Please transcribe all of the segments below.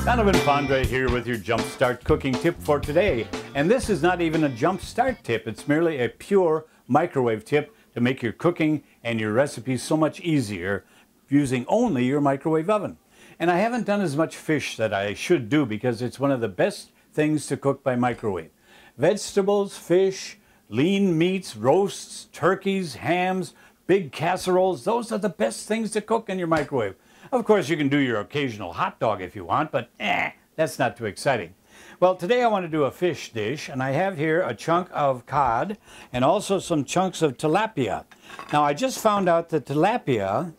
Donovan Fondre here with your JumpStart cooking tip for today. And this is not even a JumpStart tip, it's merely a pure microwave tip to make your cooking and your recipes so much easier using only your microwave oven. And I haven't done as much fish that I should do because it's one of the best things to cook by microwave. Vegetables, fish, lean meats, roasts, turkeys, hams, big casseroles, those are the best things to cook in your microwave. Of course, you can do your occasional hot dog if you want, but that's not too exciting. Well, today I want to do a fish dish, and I have here a chunk of cod and also some chunks of tilapia. Now, I just found out that tilapia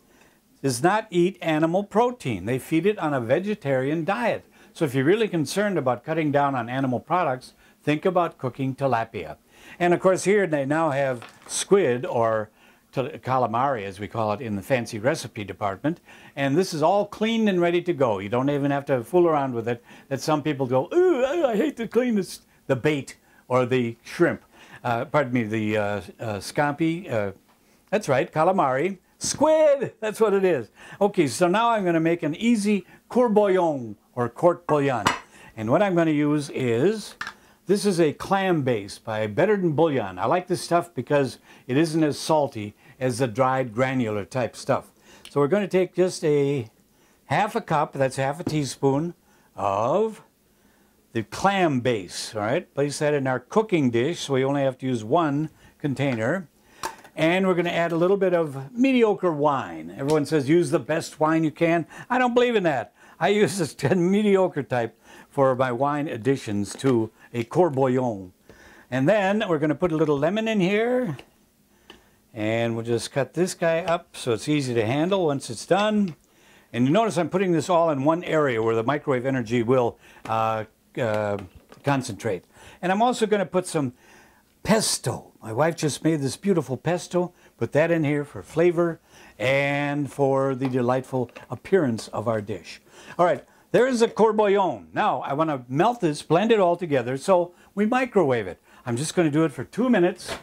does not eat animal protein. They feed it on a vegetarian diet. So if you're really concerned about cutting down on animal products, think about cooking tilapia. And of course, here they now have squid, or calamari as we call it in the fancy recipe department, and this is all cleaned and ready to go. You don't even have to fool around with it. That some people go, ooh, I hate to clean this, the bait or the shrimp. Pardon me, the scampi. That's right, calamari. Squid, that's what it is. Okay, so now I'm going to make an easy courboillon or court bouillon, and what I'm going to use is, this is a clam base by Better Than Bouillon. I like this stuff because it isn't as salty as the dried granular type stuff. So we're going to take just a half a cup, that's half a teaspoon, of the clam base. All right, place that in our cooking dish so we only have to use one container. And we're going to add a little bit of mediocre wine. Everyone says use the best wine you can. I don't believe in that. I use this mediocre type for my wine additions to a courboillon. And then we're going to put a little lemon in here. And we'll just cut this guy up so it's easy to handle once it's done. And you notice I'm putting this all in one area where the microwave energy will concentrate. And I'm also going to put some pesto. My wife just made this beautiful pesto. Put that in here for flavor and for the delightful appearance of our dish. All right, there is a courboillon. Now I want to melt this, blend it all together, so we microwave it. I'm just going to do it for 2 minutes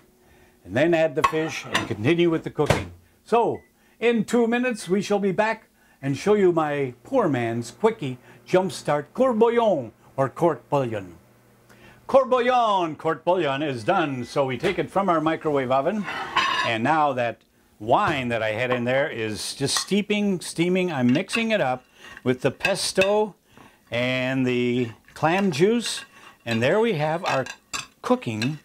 and then add the fish and continue with the cooking. So in 2 minutes we shall be back and show you my poor man's quickie JumpStart courboillon or court bouillon. Court bouillon is done, so we take it from our microwave oven, and now that wine that I had in there is just steaming. I'm mixing it up with the pesto and the clam juice, and there we have our cooking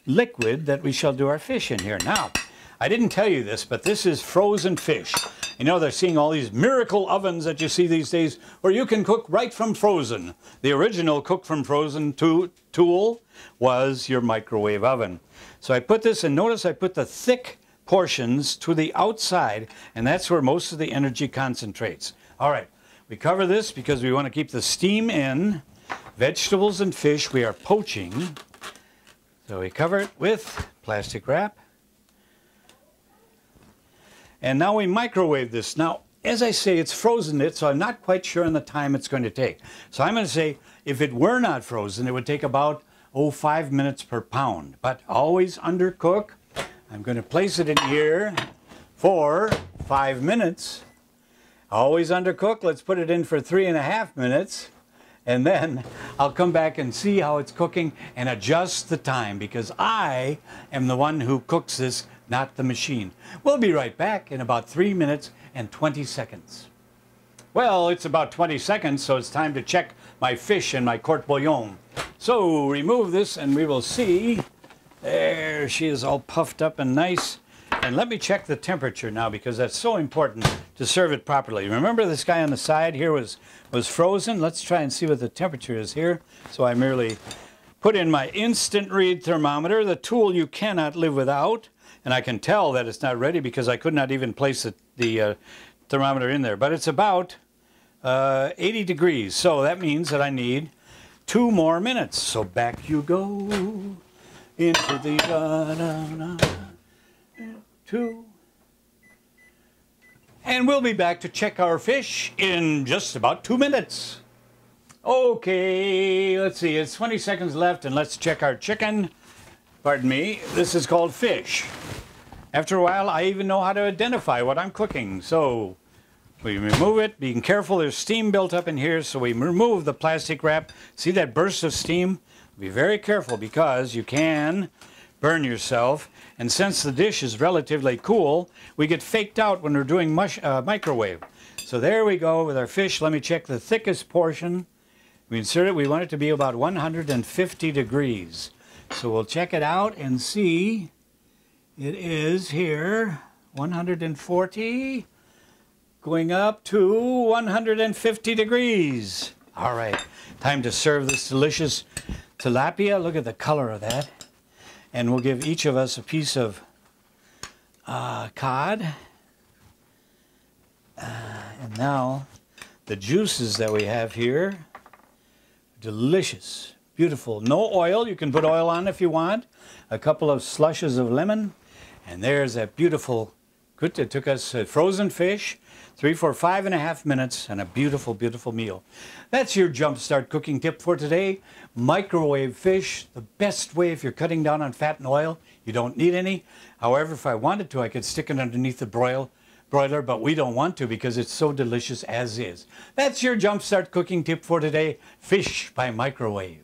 liquid that we shall do our fish in here. Now, I didn't tell you this, but this is frozen fish. You know, they're seeing all these miracle ovens that you see these days where you can cook right from frozen. The original cook from frozen tool was your microwave oven. So I put this, and notice I put the thick portions to the outside, and that's where most of the energy concentrates. All right, we cover this because we want to keep the steam in. Vegetables and fish we are poaching. So we cover it with plastic wrap. And now we microwave this. Now, as I say, it's frozen, so I'm not quite sure on the time it's going to take. So I'm going to say, if it were not frozen, it would take about, 5 minutes per pound. But always undercook. I'm going to place it in here for 5 minutes. Always undercook. Let's put it in for 3.5 minutes. And then I'll come back and see how it's cooking and adjust the time, because I am the one who cooks this, not the machine. We'll be right back in about 3 minutes and 20 seconds. Well, it's about 20 seconds, so it's time to check my fish and my court bouillon. So remove this and we will see. There she is, all puffed up and nice. And let me check the temperature now, because that's so important to serve it properly. Remember this guy on the side here was frozen? Let's try and see what the temperature is here. So I merely put in my instant read thermometer, the tool you cannot live without. And I can tell that it's not ready because I could not even place the thermometer in there. But it's about 80 degrees. So that means that I need 2 more minutes. So back you go into the... 2. And we'll be back to check our fish in just about 2 minutes. Okay, let's see, it's 20 seconds left, and let's check our chicken. Pardon me, this is called fish. After a while, I even know how to identify what I'm cooking. So We remove it, being careful, there's steam built up in here, so we remove the plastic wrap. See that burst of steam? Be very careful because you can burn yourself. And since the dish is relatively cool, we get faked out when we're doing microwave. So there we go with our fish. Let me check the thickest portion. We insert it, we want it to be about 150 degrees. So we'll check it out and see. It is here, 140, going up to 150 degrees. All right, time to serve this delicious tilapia. Look at the color of that. And we'll give each of us a piece of cod. And now the juices that we have here, delicious, beautiful. No oil, you can put oil on if you want. A couple of slushes of lemon. And there's that beautiful, good, it took us frozen fish, 3, 4, 5.5 minutes, and a beautiful, beautiful meal. That's your JumpStart cooking tip for today. Microwave fish, the best way if you're cutting down on fat and oil. You don't need any. However, if I wanted to, I could stick it underneath the broiler, but we don't want to because it's so delicious as is. That's your JumpStart cooking tip for today, fish by microwave.